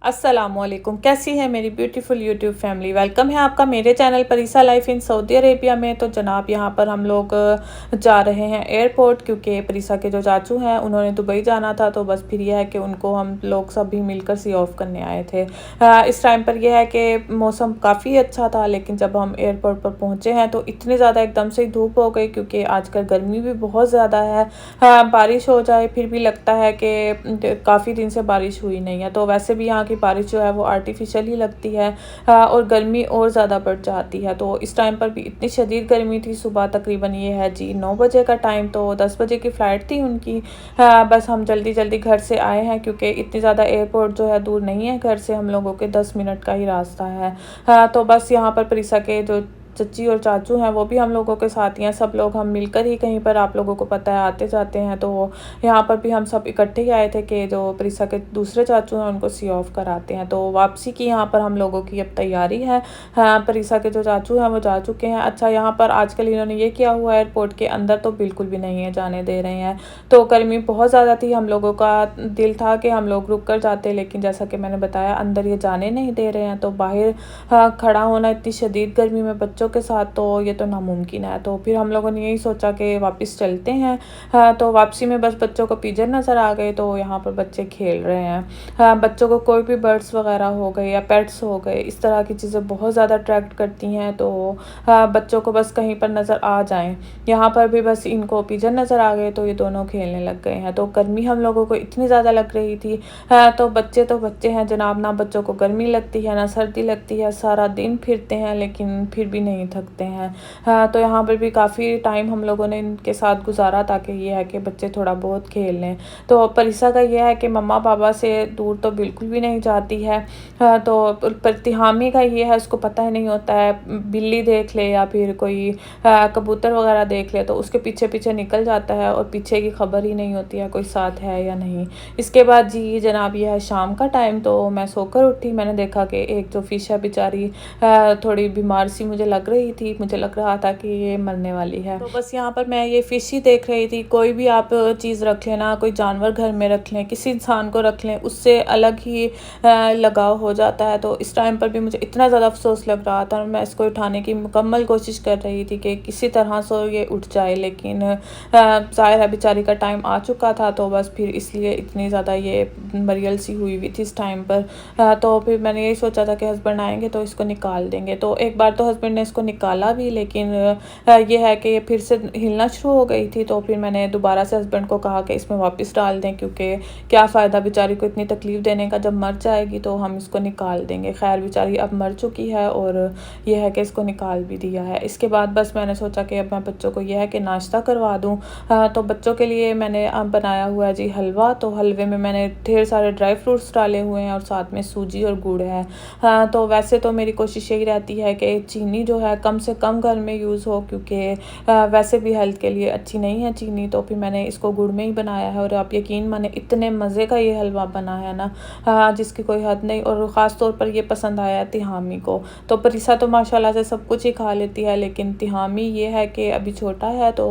अस्सलामुअलैकुम, कैसी है मेरी ब्यूटीफुल यूट्यूब फैमिली। वेलकम है आपका मेरे channel Parisa life in Saudi Arabia में। तो जनाब यहाँ पर हम लोग जा रहे हैं एयरपोर्ट, क्योंकि परीसा के जो चाचू हैं उन्होंने दुबई जाना था। तो बस फिर यह है कि उनको हम लोग सभी मिलकर सी ऑफ करने आए थे। इस टाइम पर यह है कि मौसम काफ़ी अच्छा था, लेकिन जब हम एयरपोर्ट पर पहुँचे हैं तो इतनी ज़्यादा एकदम से ही धूप हो गई, क्योंकि आजकल गर्मी भी बहुत ज़्यादा है। बारिश हो जाए फिर भी लगता है कि काफ़ी दिन से बारिश हुई नहीं है। तो वैसे भी यहाँ की बारिश जो है वो आर्टिफिशियल ही लगती है और गर्मी और ज़्यादा बढ़ जाती है। तो इस टाइम पर भी इतनी शदीद गर्मी थी। सुबह तकरीबन ये है जी 9 बजे का टाइम, तो 10 बजे की फ़्लाइट थी उनकी। बस हम जल्दी जल्दी घर से आए हैं, क्योंकि इतनी ज़्यादा एयरपोर्ट जो है दूर नहीं है घर से, हम लोगों के 10 मिनट का ही रास्ता है। तो बस यहाँ पर परीसा के जो चच्ची और चाचू हैं वो भी हम लोगों के साथ ही हैं। सब लोग हम मिलकर ही कहीं पर, आप लोगों को पता है, आते जाते हैं। तो यहाँ पर भी हम सब इकट्ठे ही आए थे कि जो परीसा के दूसरे चाचू हैं उनको सी ऑफ कराते हैं। तो वापसी की यहाँ पर हम लोगों की अब तैयारी है। परीसा के जो चाचू हैं वो जा चुके हैं। अच्छा, यहाँ पर आजकल इन्होंने ये किया हुआ है, एयरपोर्ट के अंदर तो बिल्कुल भी नहीं है जाने दे रहे हैं। तो गर्मी बहुत ज़्यादा थी, हम लोगों का दिल था कि हम लोग रुक कर जाते, लेकिन जैसा कि मैंने बताया अंदर ये जाने नहीं दे रहे हैं। तो बाहर खड़ा होना इतनी शदीद गर्मी में बच्चों के साथ तो ये तो नामुमकिन है। तो फिर हम लोगों ने यही सोचा कि वापस चलते हैं। तो वापसी में बस बच्चों को पिजन नज़र आ गए, तो यहाँ पर बच्चे खेल रहे हैं। बच्चों को कोई भी बर्ड्स वगैरह हो गए या पेट्स हो गए, इस तरह की चीज़ें बहुत ज़्यादा अट्रैक्ट करती हैं। तो बच्चों को बस कहीं पर नज़र आ जाएं। यहाँ पर भी बस इनको पिजन नज़र आ गए तो ये दोनों खेलने लग गए हैं। तो गर्मी हम लोगों को इतनी ज़्यादा लग रही थी। तो बच्चे हैं जनाब, ना बच्चों को गर्मी लगती है ना सर्दी लगती है। सारा दिन फिरते हैं लेकिन फिर भी नहीं थकते हैं। तो यहाँ पर भी काफ़ी टाइम हम लोगों ने इनके साथ गुजारा, ताकि ये है कि बच्चे थोड़ा बहुत खेल लें। तो परीसा का ये है कि मम्मा पापा से दूर तो बिल्कुल भी नहीं जाती है। तो प्रतिहामी का ये है, उसको पता ही नहीं होता है, बिल्ली देख ले या फिर कोई कबूतर वगैरह देख ले तो उसके पीछे पीछे निकल जाता है और पीछे की खबर ही नहीं होती है कोई साथ है या नहीं। इसके बाद जी जनाब ये है शाम का टाइम, तो मैं सोकर उठी। मैंने देखा कि एक जो फिश है बेचारी थोड़ी बीमार सी मुझे लग रही थी, मुझे लग रहा था कि ये मरने वाली है। तो बस यहाँ पर मैं ये फ़िश ही देख रही थी। कोई भी आप चीज़ रख लेना, कोई जानवर घर में रख लें, किसी इंसान को रख लें, उससे अलग ही लगाव हो जाता है। तो इस टाइम पर भी मुझे इतना ज़्यादा अफसोस लग रहा था, मैं इसको उठाने की मुकम्मल कोशिश कर रही थी कि किसी तरह से ये उठ जाए, लेकिन ज़ाहिर है बेचारी का टाइम आ चुका था। तो बस फिर इसलिए इतनी ज़्यादा ये मरियल सी हुई हुई थी इस टाइम पर। तो फिर मैंने यही सोचा था कि हस्बैंड आएंगे तो इसको निकाल देंगे। तो एक बार तो हस्बैंड ने इसको निकाला भी, लेकिन ये है कि ये फिर से हिलना शुरू हो गई थी। तो फिर मैंने दोबारा से हस्बैंड को कहा कि इसमें वापस डाल दें, क्योंकि क्या फ़ायदा बेचारी को इतनी तकलीफ़ देने का, जब मर जाएगी तो हम इसको निकाल देंगे। खैर बेचारी अब मर चुकी है और ये है कि इसको निकाल भी दिया है। इसके बाद बस मैंने सोचा कि अब मैं बच्चों को यह है कि नाश्ता करवा दूँ। तो बच्चों के लिए मैंने अब बनाया हुआ है जी हलवा। तो हलवे में मैंने ढेर सारे ड्राई फ्रूट्स डाले हुए हैं और साथ में सूजी और गुड़ है। तो वैसे तो मेरी कोशिश यही रहती है कि चीनी जो है कम से कम घर में यूज़ हो, क्योंकि वैसे भी हेल्थ के लिए अच्छी नहीं है चीनी। तो फिर मैंने इसको गुड़ में ही बनाया है और आप यकीन माने इतने मज़े का ये हलवा बना है ना, जिसकी कोई हद नहीं। और ख़ास तौर पर ये पसंद आया है तिहामी को। तो परीसा तो माशाल्लाह से सब कुछ ही खा लेती है, लेकिन तिहामी ये है कि अभी छोटा है तो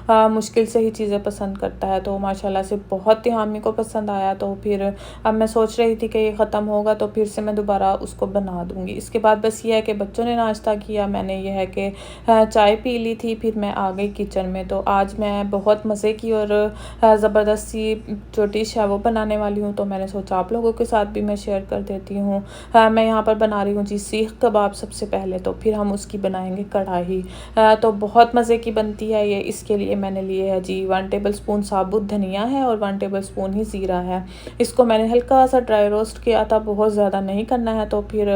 मुश्किल से ही चीज़ें पसंद करता है। तो माशाल्लाह से बहुत तिहामी को पसंद आया। तो फिर अब मैं सोच रही थी कि ये ख़त्म होगा तो फिर से मैं दोबारा उसको बना दूँगी। इसके बाद बस ये है कि बच्चों ने नाश्ता किया, मैंने ये है कि चाय पी ली थी, फिर मैं आ गई किचन में। तो आज मैं बहुत मज़े की और ज़बरदस्त सी जो डिश है वो बनाने वाली हूँ। तो मैंने सोचा आप लोगों के साथ भी मैं शेयर कर देती हूँ। मैं यहाँ पर बना रही हूँ जी सीख कबाब सबसे पहले, तो फिर हम उसकी बनाएंगे कढ़ाई। तो बहुत मज़े की बनती है ये। इसके लिए मैंने लिए है जी 1 टेबल स्पून साबुत धनिया है और 1 टेबल स्पून ही ज़ीरा है। इसको मैंने हल्का सा ड्राई रोस्ट किया था, बहुत ज़्यादा नहीं करना है, तो फिर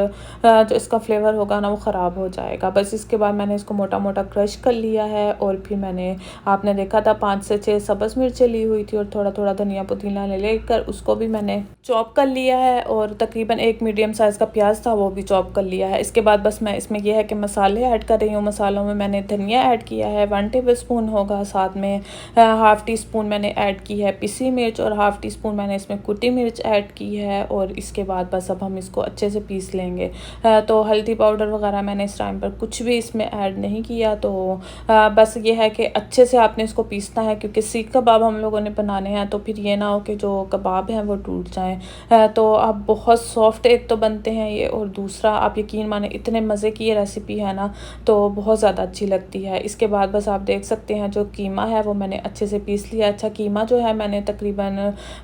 जो इसका फ्लेवर होगा ना वो ख़राब हो जाएगा। बस इसके बाद मैंने इसको मोटा मोटा क्रश कर लिया है और फिर मैंने, आपने देखा था, 5 से 6 सब्ज़ मिर्चें ली हुई थी और थोड़ा थोड़ा धनिया पुदीना लेकर उसको भी मैंने चॉप कर लिया है और तकरीबन 1 मीडियम साइज़ का प्याज था वो भी चॉप कर लिया है। इसके बाद बस मैं इसमें यह है कि मसाले ऐड कर रही हूँ। मसालों में मैंने धनिया ऐड किया है 1 टेबल स्पून होगा, साथ में हाफ़ टी स्पून मैंने ऐड की है पिसी मिर्च और हाफ़ टी स्पून मैंने इसमें कुटी मिर्च ऐड की है। और इसके बाद बस अब हम इसको अच्छे से पीस लेंगे। तो हल्दी पाउडर वगैरह मैंने इस टाइम पर कुछ भी इसमें ऐड नहीं किया। तो बस ये है कि अच्छे से आपने इसको पीसना है, क्योंकि सीख कबाब हम लोगों ने बनाने हैं, तो फिर ये ना हो कि जो कबाब हैं वो टूट जाएँ। तो आप बहुत सॉफ्ट एक तो बनते हैं ये, और दूसरा आप यकीन माने इतने मज़े की ये रेसिपी है ना, तो बहुत ज़्यादा अच्छी लगती है। इसके बाद बस आप देख सकते हैं जो कीमा है वो मैंने अच्छे से पीस लिया। अच्छा, कीमा जो है मैंने तकरीबन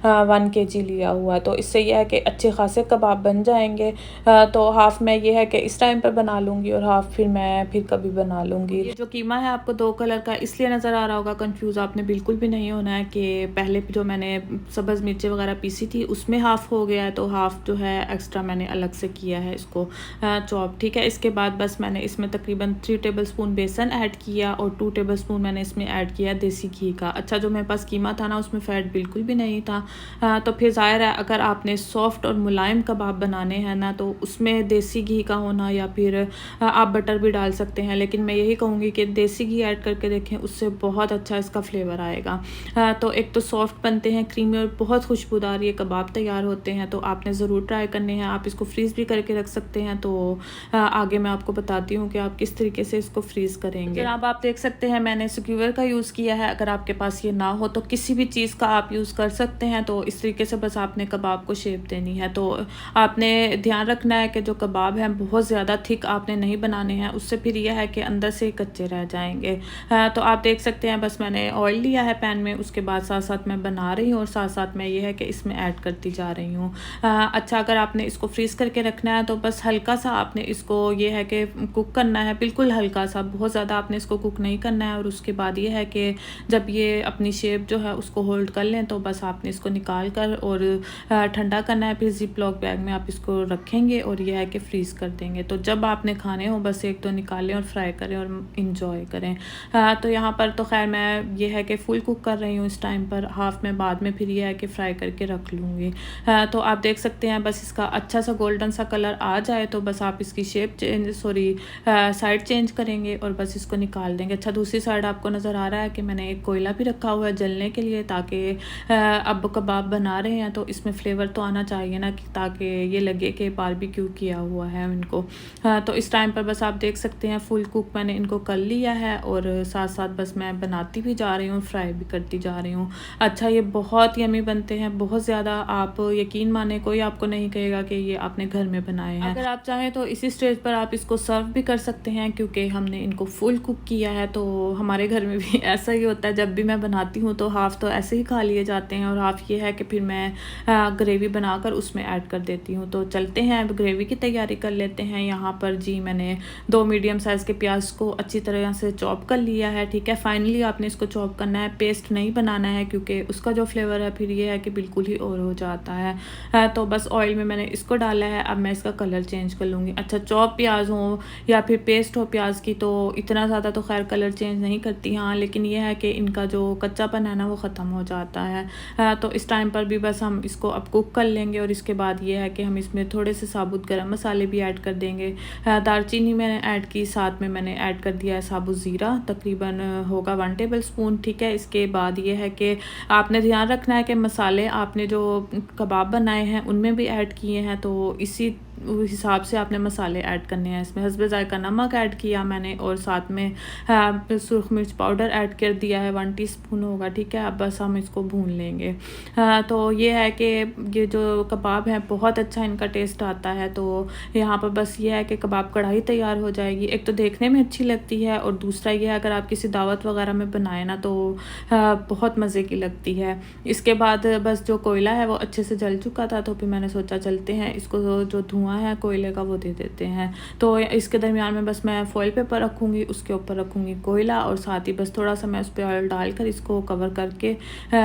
1 केजी लिया हुआ है, तो इससे यह है कि अच्छे खासे कबाब बन जाएंगे। तो हाफ़ मैं ये है कि इस टाइम पर बना लूँगी, और हाफ़ फिर कभी बना लूँगी। ये जो कीमा है आपको 2 कलर का इसलिए नज़र आ रहा होगा, कंफ्यूज़ आपने बिल्कुल भी नहीं होना है कि पहले जो मैंने सब्ज़ मिर्ची वगैरह पीसी थी उसमें हाफ़ हो गया है, तो हाफ़ जो है एक्स्ट्रा मैंने अलग से किया है इसको चॉप, ठीक है। इसके बाद बस मैंने इसमें तकरीबन 3 टेबलस्पून बेसन ऐड किया, और 2 टेबलस्पून मैंने इसमें ऐड किया देसी घी का। अच्छा, जो मेरे पास कीमा था ना उसमें फ़ैट बिल्कुल भी नहीं था। तो फिर ज़ाहिर है अगर आपने सॉफ्ट और मुलायम कबाब बनाने हैं ना, तो उसमें देसी घी का होना, या फिर आप बटर भी डाल सकते हैं, लेकिन मैं यही कहूँगी कि देसी घी ऐड करके देखें, उससे बहुत अच्छा इसका फ्लेवर आएगा। तो एक तो सॉफ्ट बनते हैं, क्रीमी, और बहुत खुशबूदार ये कबाब तैयार होते हैं। तो आपने ज़रूर ट्राई करने हैं। आप इसको फ्रीज़ भी करके रख सकते हैं, तो आगे मैं आपको बताती हूँ कि आप किस तरीके से इसको फ्रीज़ करेंगे। जनाब, आप देख सकते हैं मैंने स्क्यूवर का यूज़ किया है। अगर आपके पास ये ना हो तो किसी भी चीज़ का आप यूज़ कर सकते हैं। तो इस तरीके से बस आपने कबाब को शेप देनी है। तो आपने ध्यान रखना है कि जो कबाब हैं बहुत ज़्यादा थिक आपने नहीं बनाने हैं, उससे फिर यह है कि अंदर से कच्चे रह जाएंगे। तो आप देख सकते हैं बस मैंने ऑयल लिया है पैन में, उसके बाद साथ साथ मैं बना रही हूँ, और साथ साथ मैं ये है कि इसमें ऐड करती जा रही हूँ। अच्छा, अगर आपने इसको फ्रीज़ करके रखना है तो बस हल्का सा आपने इसको ये है कि कुक करना है, बिल्कुल हल्का सा, बहुत ज़्यादा आपने इसको कुक नहीं करना है। और उसके बाद ये है कि जब ये अपनी शेप जो है उसको होल्ड कर लें, तो बस आपने इसको निकाल कर और ठंडा करना है। फिर ज़िप लॉक बैग में आप इसको रखेंगे और यह है कि फ्रीज़ कर देंगे। तो जब आपने खाने हो बस एक तो निकालें और फ्राई करें और इंजॉय करें। तो यहाँ पर तो खैर मैं ये है कि फुल कुक कर रही हूँ इस टाइम पर, हाफ़ में बाद में फिर यह है कि फ्राई करके रख लूँगी। तो आप देख सकते हैं बस इसका अच्छा सा गोल्डन सा कलर आ जाए तो बस आप इसकी शेप साइड चेंज करेंगे और बस इसको निकाल देंगे। अच्छा, दूसरी साइड आपको नज़र आ रहा है कि मैंने एक कोयला भी रखा हुआ है जलने के लिए, ताकि अब कबाब बना रहे हैं तो इसमें फ्लेवर तो आना चाहिए ना, ताकि ये लगे कि बारबेक्यू किया हुआ है इनको। तो इस टाइम पर बस आप देख सकते हैं फुल कुक मैंने इनको कर लिया है, और साथ साथ बस मैं बनाती भी जा रही हूँ, फ्राई भी करती जा रही हूँ। अच्छा, ये बहुत यमी बनते हैं, बहुत ज़्यादा। आप यकीन माने कोई आपको नहीं कहेगा कि ये आपने घर में बनाए हैं। अगर आप चाहें तो इसी स्टेज पर आप इसको सर्व भी कर सकते हैं, क्योंकि हमने इनको फुल कुक किया है। तो हमारे घर में भी ऐसा ही होता है, जब भी मैं बनाती हूँ तो हाफ़ तो ऐसे ही खा लिए जाते हैं, और हाफ़ ये है कि फिर मैं ग्रेवी बनाकर उसमें ऐड कर देती हूँ। तो चलते हैं अब ग्रेवी की तैयारी कर लेते हैं। यहाँ पर जी मैंने 2 मीडियम साइज़ के प्याज को अच्छी तरह से चॉप कर लिया है, ठीक है। फाइनली आपने इसको चॉप करना है, पेस्ट नहीं बनाना है, क्योंकि उसका जो फ्लेवर है फिर ये है कि बिल्कुल ही और हो जाता है। तो बस ऑयल में मैंने इसको डाला है, अब मैं इसका कलर चेंज कर लूँगी। अच्छा, चॉप प्याज हो या फिर पेस्ट हो प्याज की तो इतना ज़्यादा तो खैर कलर चेंज नहीं करती, हाँ, लेकिन यह है कि इनका जो कच्चापन है ना वो ख़त्म हो जाता है। तो इस टाइम पर भी बस हम इसको अब कुक कर लेंगे, और इसके बाद ये है कि हम इसमें थोड़े से साबुत गरम मसाले भी ऐड कर देंगे। दालचीनी मैंने ऐड की, साथ में मैंने ऐड कर दिया है साबुत ज़ीरा, तकरीबन होगा 1 टेबल स्पून, ठीक है। इसके बाद ये है कि आपने ध्यान रखना है कि मसाले आपने जो कबाब बनाए हैं उनमें भी ऐड किए हैं, तो इसी हिसाब से आपने मसाले ऐड करने हैं। इसमें हस्बे ज़ायका नमक ऐड किया मैंने, और साथ में सुरख मिर्च पाउडर ऐड कर दिया है, 1 टीस्पून होगा, ठीक है। अब बस हम इसको भून लेंगे। तो ये है कि ये जो कबाब है बहुत अच्छा इनका टेस्ट आता है। तो यहाँ पर बस ये है कि कबाब कढ़ाई तैयार हो जाएगी। एक तो देखने में अच्छी लगती है, और दूसरा ये है अगर आप किसी दावत वगैरह में बनाए ना तो बहुत मज़े की लगती है। इसके बाद बस जो कोयला है वो अच्छे से जल चुका था, तो फिर मैंने सोचा चलते हैं इसको जो धुआं है कोयले का वो दे देते हैं। तो इसके दरमियान में बस मैं फॉइल पेपर रखूँगी, उसके ऊपर रखूँगी कोयला, और साथ ही बस थोड़ा सा मैं उस पर ऑयल डालकर इसको कवर करके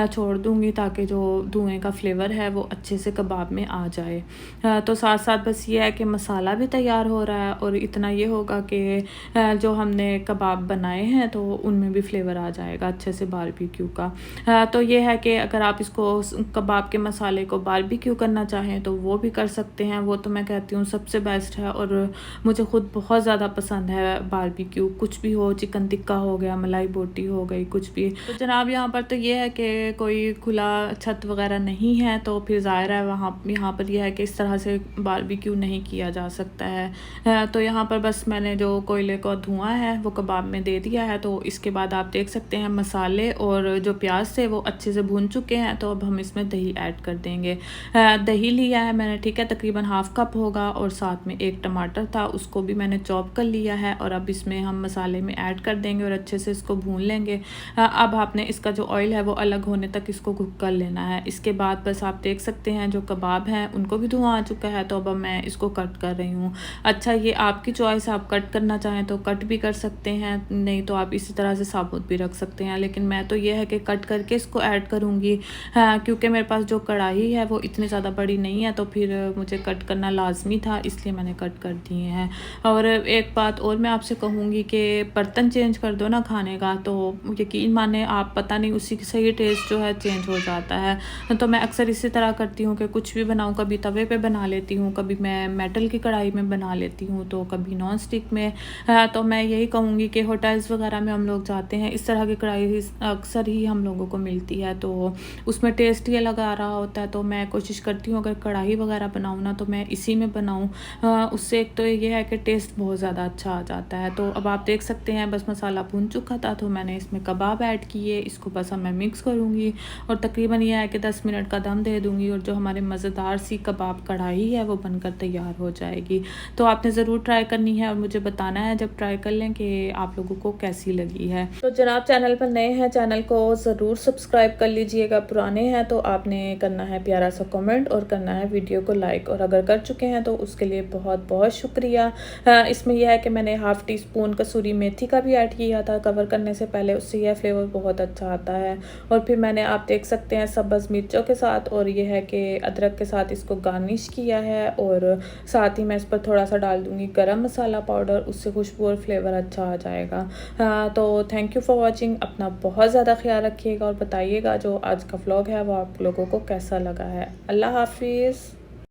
छोड़ दूँगी, ताकि जो धुएँ का फ्लेवर है वो अच्छे से कबाब में आ जाए। तो साथ साथ बस ये है कि मसाला भी तैयार हो रहा है, और इतना ये होगा कि जो हमने कबाब बनाए हैं तो उनमें भी फ्लेवर आ जाएगा अच्छे से बारबेक्यू का। तो ये है कि अगर आप इसको कबाब के मसाले को बारबेक्यू करना चाहें तो वो भी कर सकते हैं। वो तो मैं कहती हूँ सबसे बेस्ट है और मुझे खुद बहुत ज़्यादा पसंद है बारबेक्यू। कुछ भी हो, चिकन टिक्का हो गया, मलाई बोटी हो गई, कुछ भी। तो जनाब यहाँ पर तो ये है कि कोई खुला छत वगैरह नहीं है, तो फिर ज़ाहिर है वहाँ यहाँ पर यह है कि इस तरह से बारबेक्यू नहीं किया जा सकता है। तो यहाँ पर बस मैंने जो कोयले का धुआं है वो कबाब में दे दिया है। तो इसके बाद आप देख सकते हैं मसाले और जो प्याज थे वो अच्छे से भून चुके हैं। तो अब हम इसमें दही ऐड कर देंगे। दही लिया है मैंने, ठीक है, तकरीबन हाफ़ कप होगा, और साथ में एक टमाटर था, उसको भी मैंने चॉप कर लिया है। और अब इसमें हम मसाले में ऐड कर देंगे और अच्छे से इसको भून लेंगे। अब आपने इसका जो ऑयल है वो अलग होने तक इसको कुक कर लेना है। इसके बाद बस आप देख सकते हैं जो कबाब हैं उनको भी धुआं आ चुका है। तो अब मैं इसको कट कर रही हूँ। अच्छा, ये आपकी चॉइस, आप कट करना चाहें तो कट भी कर सकते हैं, नहीं तो आप इसी तरह से साबुत भी रख सकते हैं। लेकिन मैं तो ये है कि कट करके इसको ऐड करूँगी, क्योंकि मेरे पास जो कढ़ाई है वो इतनी ज़्यादा बड़ी नहीं है, तो फिर मुझे कट करना लाजमी था, इसलिए मैंने कट कर दिए हैं। और एक बात और मैं आपसे कहूँगी कि बर्तन चेंज कर दो ना खाने का, तो यकीन माने आप, पता नहीं उसी से ही टेस्ट जो है चेंज हो जाता है। तो मैं अक्सर इसी तरह करती हूँ कि कुछ भी बनाऊँ, कभी तवे पे बना लेती हूँ, कभी मैं मेटल की कढ़ाई में बना लेती हूँ, तो कभी नॉन स्टिक में। तो मैं यही कहूँगी कि होटल्स वगैरह में हम लोग जाते हैं, इस तरह की कढ़ाई अक्सर ही हम लोगों को मिलती है, तो उसमें टेस्ट ही अलग आ रहा होता है। तो मैं कोशिश करती हूँ अगर कढ़ाई वगैरह बनाऊँ ना तो मैं इसी में बनाऊँ। उससे एक तो ये है कि टेस्ट बहुत ज़्यादा अच्छा आ जाता है। तो अब आप देख सकते हैं बस मसाला भून चुका था, तो मैंने इसमें कबाब ऐड किए। इसको बस अब मैं मिक्स करूँगी और तकरीबन ये है कि 10 मिनट का दम दे दूँगी, और जो हमारे मज़ेदार सी कबाब कढ़ाई है वो बनकर तैयार हो जाएगी। तो आपने ज़रूर ट्राई करनी है और मुझे बताना है जब ट्राई कर लें कि आप लोगों को कैसी लगी है। तो जनाब चैनल पर नए हैं, चैनल को ज़रूर सब्सक्राइब कर लीजिएगा। पुराने हैं तो आपने करना है प्यारा सा कमेंट और करना है वीडियो को लाइक, और अगर कर चुके हैं तो उसके लिए बहुत बहुत शुक्रिया। इसमें यह है कि मैंने हाफ़ टी स्पून कसूरी मेथी का भी ऐड किया था कवर करने से पहले, उससे यह फ्लेवर बहुत अच्छा आता है। और फिर मैंने, आप देख सकते हैं, सब्ज़ मिर्चों के साथ, और ये है कि अदरक के साथ इसको गार्निश किया है। और साथ ही मैं इस पर थोड़ा सा डाल दूँगी गरम मसाला पाउडर, उससे खुशबू और फ्लेवर अच्छा आ जाएगा। तो थैंक यू फॉर वॉचिंग। अपना बहुत ज़्यादा ख्याल रखिएगा और बताइएगा जो आज का व्लॉग है वो आप लोगों को कैसा लगा है। अल्लाह हाफिज़।